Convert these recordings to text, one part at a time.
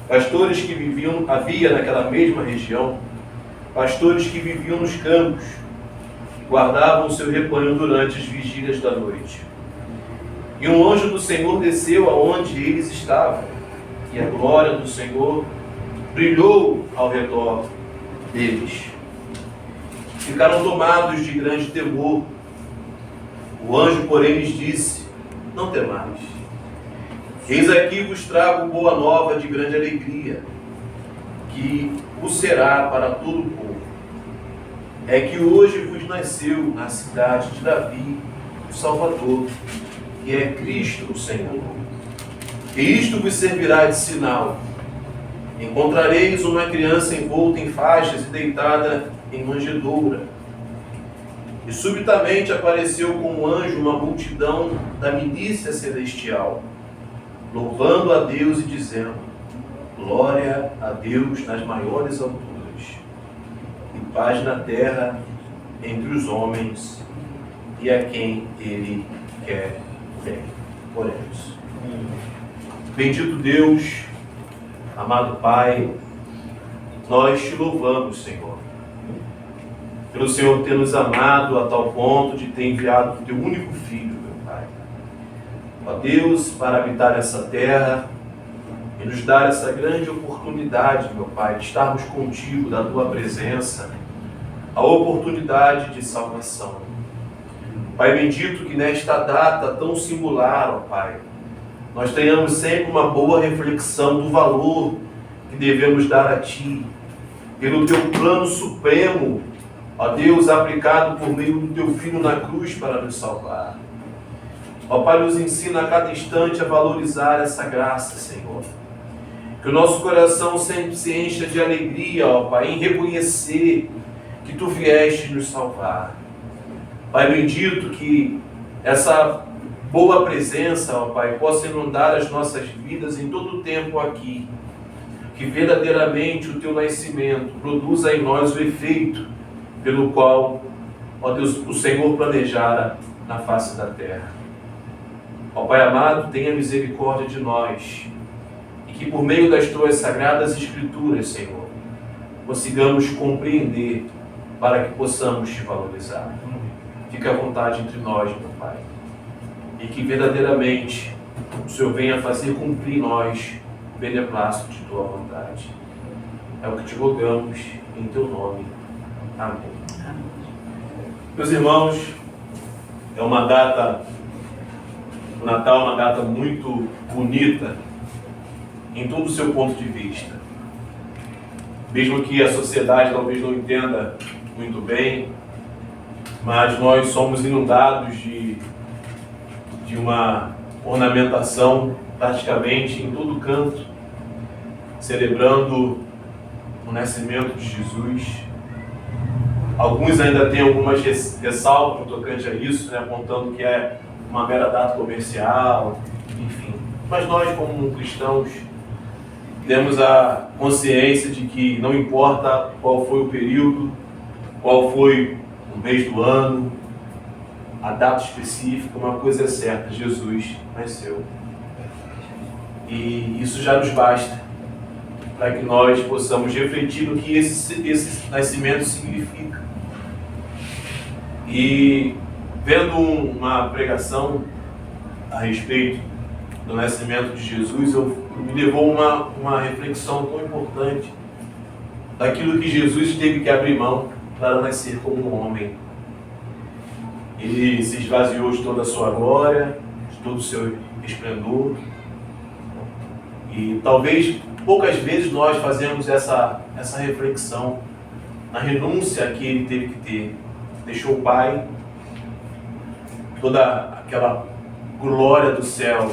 pastores que viviam, havia naquela mesma região, pastores que viviam nos campos, guardavam o seu rebanho durante as vigílias da noite. E um anjo do Senhor desceu aonde eles estavam, e a glória do Senhor brilhou ao redor deles. Ficaram tomados de grande temor. O anjo, porém, lhes disse: não temais. Eis aqui vos trago boa nova de grande alegria, que o será para todo o povo. É que hoje vos nasceu na cidade de Davi o Salvador, que é Cristo o Senhor. E isto vos servirá de sinal: encontrareis uma criança envolta em faixas e deitada em manjedoura. E subitamente apareceu com um anjo uma multidão da milícia celestial, louvando a Deus e dizendo: glória a Deus nas maiores alturas, e paz na terra entre os homens e a quem Ele quer bem. Oremos. Bendito Deus, amado Pai, nós te louvamos, Senhor, pelo Senhor ter nos amado a tal ponto de ter enviado o teu único Filho, meu Pai. Ó Deus, para habitar essa terra e nos dar essa grande oportunidade, meu Pai, de estarmos contigo, da tua presença, a oportunidade de salvação. Pai bendito, que nesta data tão singular, ó Pai, nós tenhamos sempre uma boa reflexão do valor que devemos dar a Ti, pelo Teu plano supremo, ó Deus, aplicado por meio do Teu Filho na cruz para nos salvar. Ó Pai, nos ensina a cada instante a valorizar essa graça, Senhor. Que o nosso coração sempre se encha de alegria, ó Pai, em reconhecer que Tu vieste nos salvar. Pai bendito, que essa boa presença, ó Pai, possa inundar as nossas vidas em todo o tempo aqui. Que verdadeiramente o Teu nascimento produza em nós o efeito pelo qual, ó Deus, o Senhor planejara na face da terra. Ó Pai amado, tenha misericórdia de nós, e que por meio das Tuas sagradas Escrituras, Senhor, consigamos compreender para que possamos Te valorizar. Fique à vontade entre nós, meu Pai, e que verdadeiramente o Senhor venha fazer cumprir nós o beneplácito de Tua vontade. É o que Te rogamos em Teu nome. Amém. Meus irmãos, é uma data, o Natal é uma data muito bonita em todo o seu ponto de vista. Mesmo que a sociedade talvez não entenda muito bem, mas nós somos inundados de uma ornamentação praticamente em todo canto, celebrando o nascimento de Jesus. Alguns ainda têm algumas ressalvas no tocante a isso, né, apontando que é uma mera data comercial, enfim. Mas nós, como cristãos, temos a consciência de que não importa qual foi o período, qual foi o mês do ano, a data específica, uma coisa é certa: Jesus nasceu. E isso já nos basta para que nós possamos refletir no que esse nascimento significa. E vendo uma pregação a respeito do nascimento de Jesus, me levou uma reflexão tão importante daquilo que Jesus teve que abrir mão para nascer como um homem. Ele se esvaziou de toda a sua glória, de todo o seu esplendor. E talvez poucas vezes nós fazemos essa reflexão na renúncia que ele teve que ter. Deixou o Pai, toda aquela glória do céu,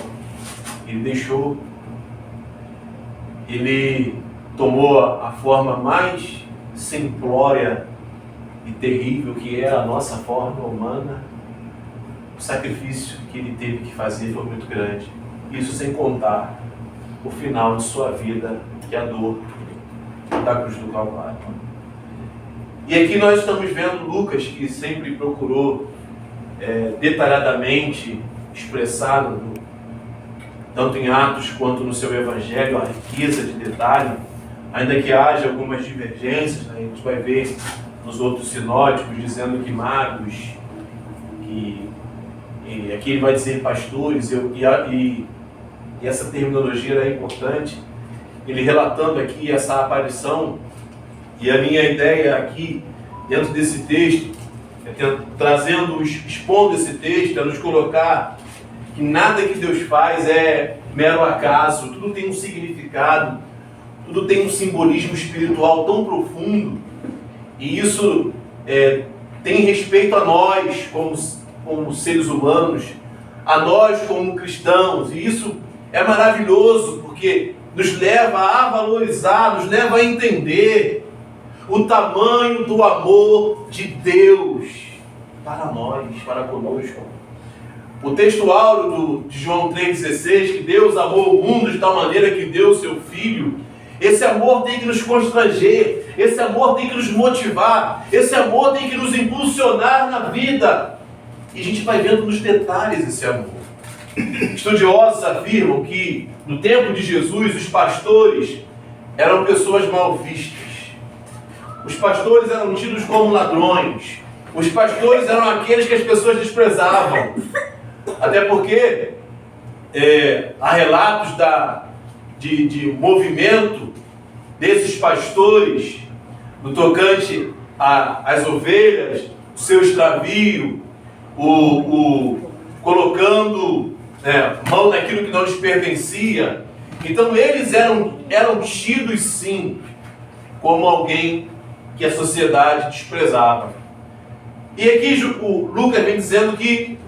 ele deixou. Ele tomou a forma mais simplória e terrível, que é a nossa forma humana. O sacrifício que ele teve que fazer foi muito grande. Isso sem contar o final de sua vida, que é a dor da cruz do Calvário. E aqui nós estamos vendo Lucas, que sempre procurou detalhadamente expressar tanto em Atos quanto no seu Evangelho, a riqueza de detalhe, ainda que haja algumas divergências, né? A gente vai ver nos outros sinóticos dizendo que magos, e aqui ele vai dizer pastores, e essa terminologia é importante, ele relatando aqui essa aparição, e a minha ideia aqui, dentro desse texto, expondo esse texto, é nos colocar que nada que Deus faz é mero acaso, tudo tem um significado, tudo tem um simbolismo espiritual tão profundo, e isso tem respeito a nós como seres humanos, a nós como cristãos, e isso é maravilhoso, porque nos leva a valorizar, nos leva a entender o tamanho do amor de Deus para nós, para conosco. O texto áureo de João 3,16, que Deus amou o mundo de tal maneira que deu o seu Filho, esse amor tem que nos constranger, esse amor tem que nos motivar, esse amor tem que nos impulsionar na vida. E a gente vai vendo nos detalhes esse amor. Estudiosos afirmam que no tempo de Jesus os pastores eram pessoas mal vistas. Os pastores eram tidos como ladrões. Os pastores eram aqueles que as pessoas desprezavam. Até porque há relatos de movimento desses pastores no tocante às ovelhas, o seu extravio, colocando mão naquilo que não lhes pertencia. Então eles eram tidos sim como alguém que a sociedade desprezava. E aqui o Lucas vem dizendo que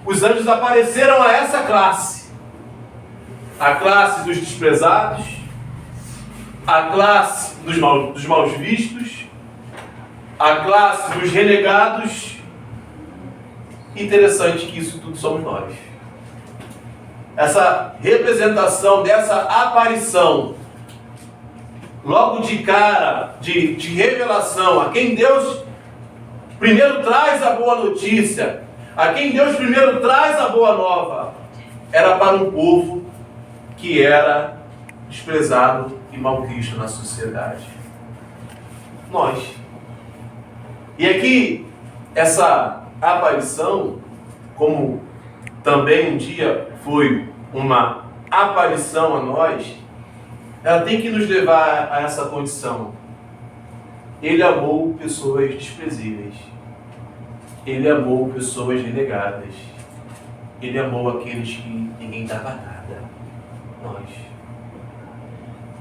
os anjos apareceram a essa classe. A classe dos desprezados, a classe dos mal vistos, a classe dos renegados. Interessante que isso tudo somos nós. Essa representação dessa aparição, logo de cara, de revelação, a quem Deus primeiro traz a boa notícia, a quem Deus primeiro traz a boa nova, era para um povo que era desprezado e mal visto na sociedade. Nós. E aqui, essa aparição, como também um dia foi uma aparição a nós, ela tem que nos levar a essa condição. Ele amou pessoas desprezíveis. Ele amou pessoas renegadas. Ele amou aqueles que ninguém dava nada. Nós.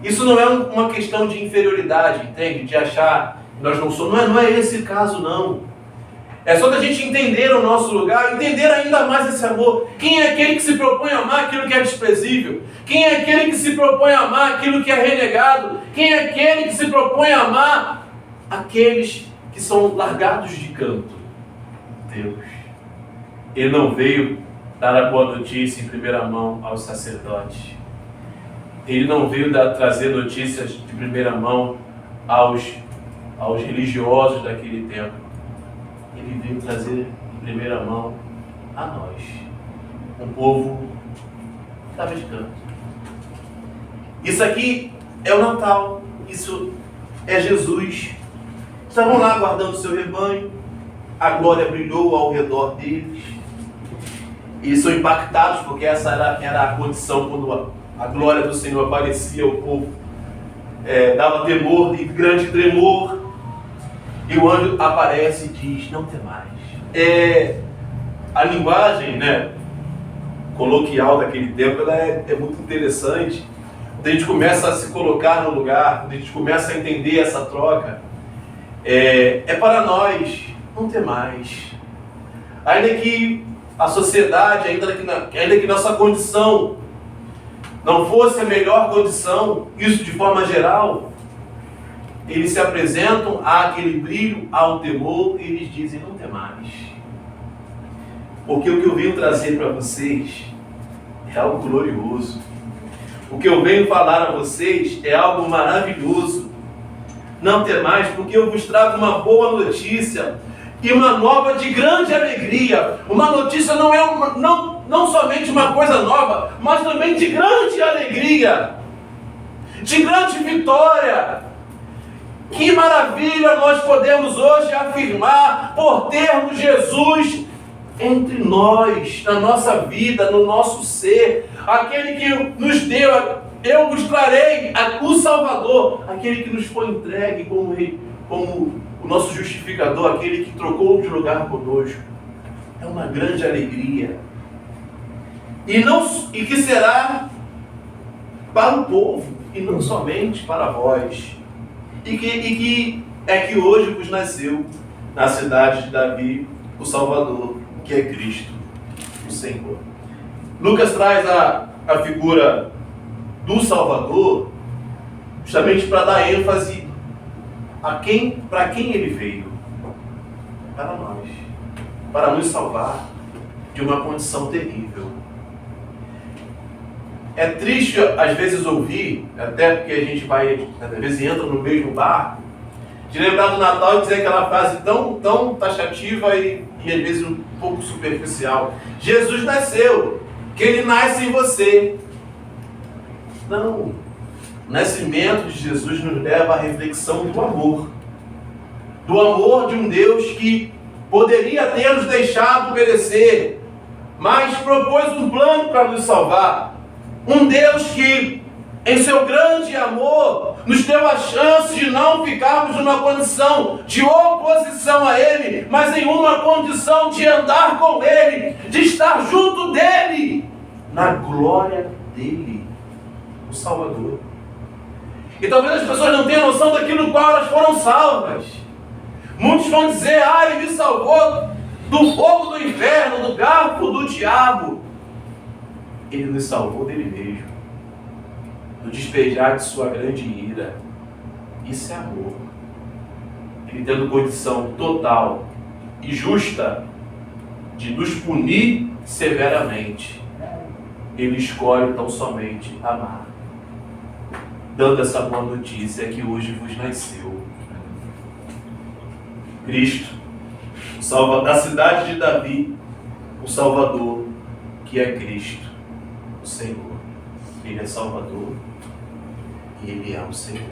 Isso não é uma questão de inferioridade, entende? De achar que nós não somos. Não é esse caso, não. É só da gente entender o nosso lugar, entender ainda mais esse amor. Quem é aquele que se propõe a amar aquilo que é desprezível? Quem é aquele que se propõe a amar aquilo que é renegado? Quem é aquele que se propõe a amar aqueles que são largados de canto? Deus. Ele não veio dar a boa notícia em primeira mão aos sacerdotes. Ele não veio trazer notícias de primeira mão aos religiosos daquele tempo. Ele veio trazer em primeira mão a nós, um povo que estava de canto. Isso aqui é o Natal, isso é Jesus. Estavam lá guardando o seu rebanho, a glória brilhou ao redor deles. Eles são impactados porque essa era a condição quando a glória do Senhor aparecia, o povo dava temor e grande tremor. E o anjo aparece e diz: não temais. A linguagem, coloquial daquele tempo, ela é muito interessante. Quando a gente começa a se colocar no lugar, quando a gente começa a entender essa troca, é para nós, não temais. Ainda que a sociedade, ainda que nossa condição não fosse a melhor condição, isso de forma geral, eles se apresentam àquele brilho, ao temor, e eles dizem: não temais. Porque o que eu venho trazer para vocês é algo glorioso. O que eu venho falar a vocês é algo maravilhoso. Não temais, porque eu vos trago uma boa notícia. e uma nova de grande alegria. Uma notícia não somente uma coisa nova, mas também de grande alegria, de grande vitória. Que maravilha nós podemos hoje afirmar por termos Jesus entre nós, na nossa vida, no nosso ser, aquele que nos deu, eu vos trarei o Salvador, aquele que nos foi entregue como o nosso justificador, aquele que trocou de lugar conosco. É uma grande alegria. E que será para o povo, e não somente para vós. E que hoje vos nasceu na cidade de Davi o Salvador, que é Cristo, o Senhor. Lucas traz a figura do Salvador justamente para dar ênfase para quem ele veio. Para nós. Para nos salvar de uma condição terrível. É triste, às vezes, ouvir, até porque a gente vai, às vezes, entra no mesmo barco, de lembrar do Natal e dizer aquela frase tão taxativa e às vezes um pouco superficial. Jesus nasceu, que ele nasce em você. Não. O nascimento de Jesus nos leva à reflexão do amor. Do amor de um Deus que poderia ter nos deixado perecer, mas propôs um plano para nos salvar. Um Deus que, em seu grande amor, nos deu a chance de não ficarmos numa condição de oposição a Ele, mas em uma condição de andar com Ele, de estar junto dEle, na glória dEle, o Salvador. E talvez as pessoas não tenham noção daquilo do qual elas foram salvas. Muitos vão dizer, Ele me salvou do fogo do inferno, do garfo do diabo. Ele nos salvou dele mesmo, do despejar de sua grande ira. Isso é amor. Ele tendo condição total e justa de nos punir severamente, ele escolhe tão somente amar, dando essa boa notícia que hoje vos nasceu Cristo, o Salvador da cidade de Davi, o Salvador, que é Cristo, o Senhor. Ele é Salvador e Ele é o Senhor.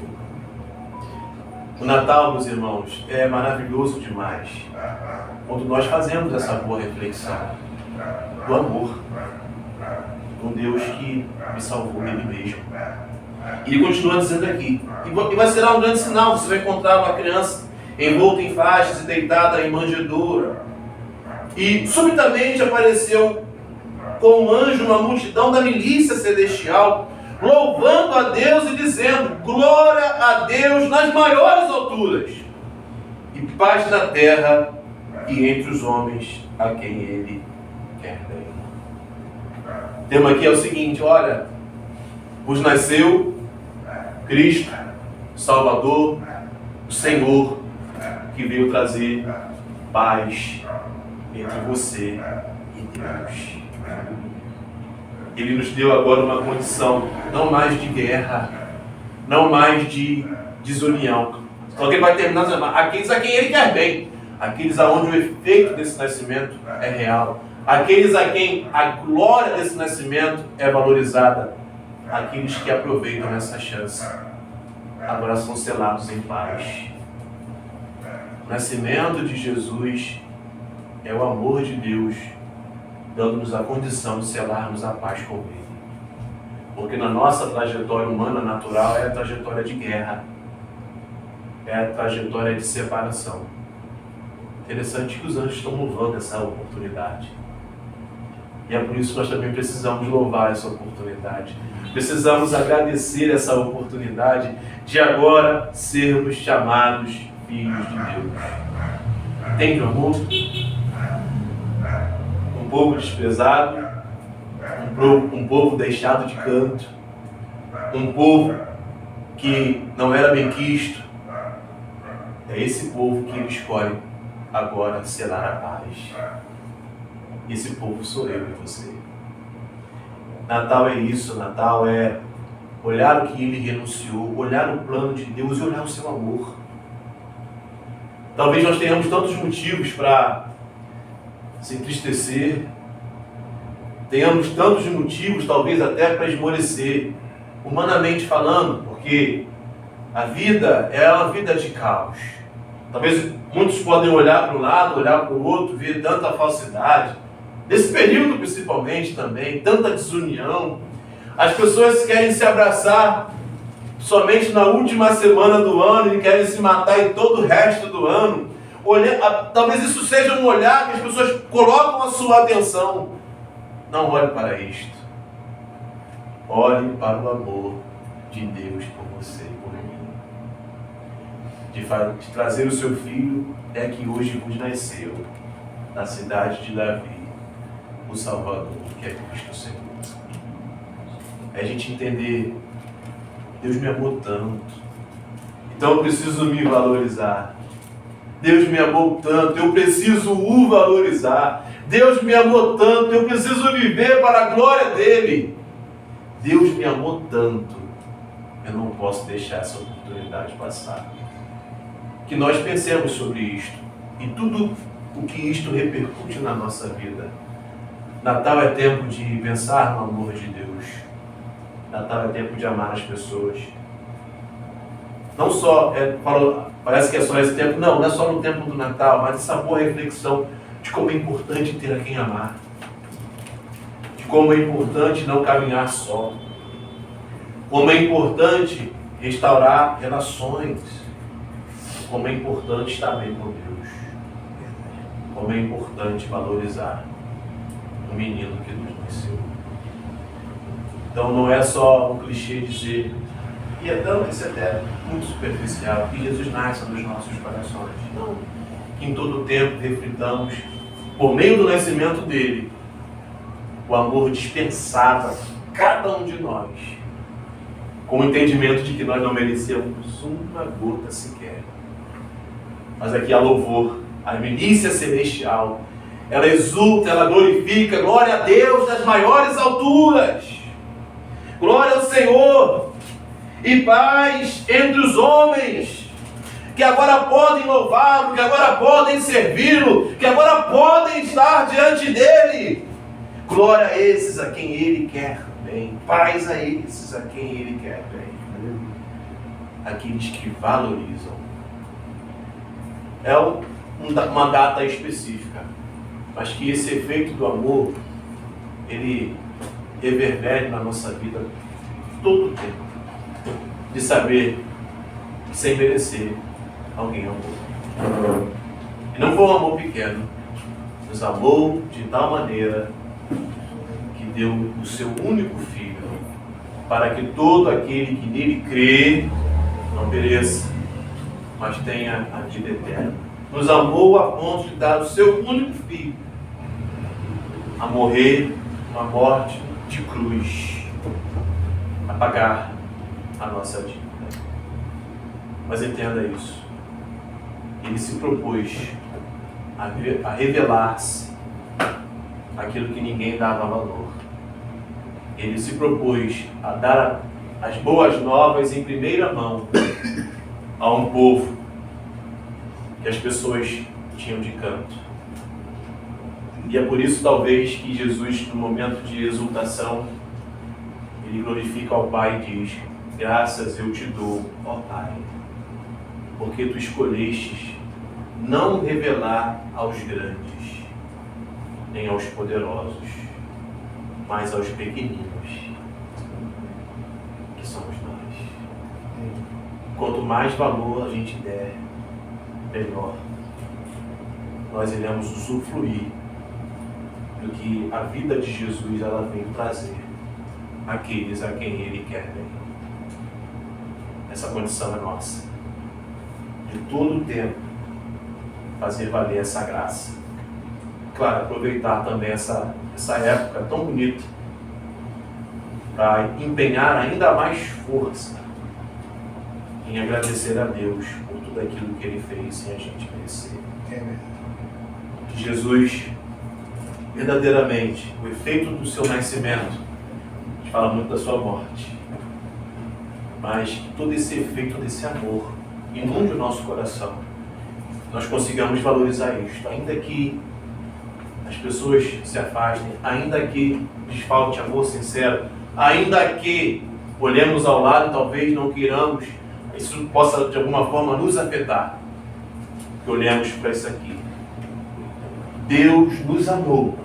O Natal, meus irmãos, é maravilhoso demais quando nós fazemos essa boa reflexão do amor, um Deus que me salvou Ele mesmo. E Ele continua dizendo aqui, e vai ser um grande sinal, você vai encontrar uma criança envolta em faixas e deitada em manjedoura. E subitamente apareceu com um anjo uma multidão da milícia celestial, louvando a Deus e dizendo, glória a Deus nas maiores alturas, e paz na terra e entre os homens a quem Ele quer bem. O tema aqui é o seguinte, olha, vos nasceu Cristo, Salvador, o Senhor, que veio trazer paz entre você e Deus. Ele nos deu agora uma condição não mais de guerra, não mais de desunião. Então ele vai terminar dizendo, aqueles a quem Ele quer bem, aqueles aonde o efeito desse nascimento é real, aqueles a quem a glória desse nascimento é valorizada, aqueles que aproveitam essa chance, agora são selados em paz. O nascimento de Jesus é o amor de Deus, dando-nos a condição de selarmos a paz com Ele. Porque na nossa trajetória humana natural é a trajetória de guerra, é a trajetória de separação. Interessante que os anjos estão louvando essa oportunidade. E é por isso que nós também precisamos louvar essa oportunidade. Precisamos agradecer essa oportunidade de agora sermos chamados filhos de Deus. Entende o amor? Um povo desprezado, um povo deixado de canto, um povo que não era bem quisto. É esse povo que Ele escolhe agora selar a paz. Esse povo sou eu e você. Natal é isso, Natal é olhar o que Ele renunciou, olhar o plano de Deus e olhar o seu amor. Talvez nós tenhamos tantos motivos para se entristecer, tenhamos tantos motivos, talvez até para esmorecer, humanamente falando, porque a vida é uma vida de caos. Talvez muitos podem olhar para um lado, olhar para o outro, ver tanta falsidade, nesse período principalmente também, tanta desunião. As pessoas querem se abraçar somente na última semana do ano e querem se matar em todo o resto do ano. Talvez isso seja um olhar que as pessoas colocam a sua atenção. Não olhe para isto. Olhe para o amor de Deus por você e por mim. De trazer o seu filho é que hoje vos nasceu, na cidade de Davi, o Salvador, que é Cristo Senhor. É a gente entender, Deus me amou tanto, então eu preciso me valorizar. Deus me amou tanto, eu preciso o valorizar. Deus me amou tanto, eu preciso viver para a glória dele. Deus me amou tanto, eu não posso deixar essa oportunidade passar. Que nós pensemos sobre isto e tudo o que isto repercute na nossa vida. Natal é tempo de pensar no amor de Deus. Natal é tempo de amar as pessoas. Não só, parece que é só esse tempo, não é só no tempo do Natal, mas essa boa reflexão de como é importante ter a quem amar. De como é importante não caminhar só. Como é importante restaurar relações. Como é importante estar bem com Deus. Como é importante valorizar o menino que nos nasceu. Então não é só um clichê dizer, e isso é até muito superficial, que Jesus nasce nos nossos corações. Não. Que em todo o tempo reflitamos, por meio do nascimento dele, o amor dispensado a cada um de nós, com o entendimento de que nós não merecemos uma gota sequer. Mas aqui há louvor, a milícia celestial, ela exulta, ela glorifica, glória a Deus das maiores alturas, glória ao Senhor, e paz entre os homens, que agora podem louvá-lo, que agora podem servi-lo, que agora podem estar diante dele. Glória a esses a quem ele quer bem, paz a esses a quem ele quer bem, aqueles que valorizam. É uma data específica, mas que esse efeito do amor, ele reverbere na nossa vida todo o tempo, de saber que sem merecer alguém amou. E não foi um amor pequeno, nos amou de tal maneira que deu o seu único filho, para que todo aquele que nele crê não pereça, mas tenha a vida eterna. Nos amou a ponto de dar o seu único filho a morrer uma morte de cruz, a pagar a nossa dívida. Mas entenda isso. Ele se propôs a revelar-se aquilo que ninguém dava valor. Ele se propôs a dar as boas novas em primeira mão a um povo que as pessoas tinham de canto. E é por isso, talvez, que Jesus, no momento de exultação, ele glorifica ao Pai e diz: graças eu te dou, ó Pai, porque tu escolhestes não revelar aos grandes, nem aos poderosos, mas aos pequeninos, que somos nós. Quanto mais valor a gente der, melhor nós iremos usufruir do que a vida de Jesus ela vem trazer àqueles a quem Ele quer bem. Essa condição é nossa, de todo o tempo fazer valer essa graça. Claro, aproveitar também essa época tão bonita para empenhar ainda mais força em agradecer a Deus por tudo aquilo que Ele fez sem a gente merecer. Que Jesus, verdadeiramente, o efeito do seu nascimento, a gente fala muito da sua morte, mas que todo esse efeito desse amor inunde o nosso coração nós consigamos valorizar isto, ainda que as pessoas se afastem, ainda que lhes falte amor sincero, ainda que olhemos ao lado e talvez não queiramos, isso possa de alguma forma nos afetar, que olhemos para isso aqui. Deus nos amou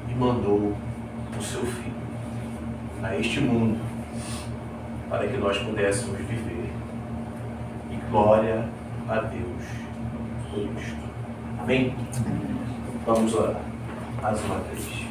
e mandou o seu Filho a este mundo para que nós pudéssemos viver. E glória a Deus por isto. Amém? Vamos orar mais uma vez.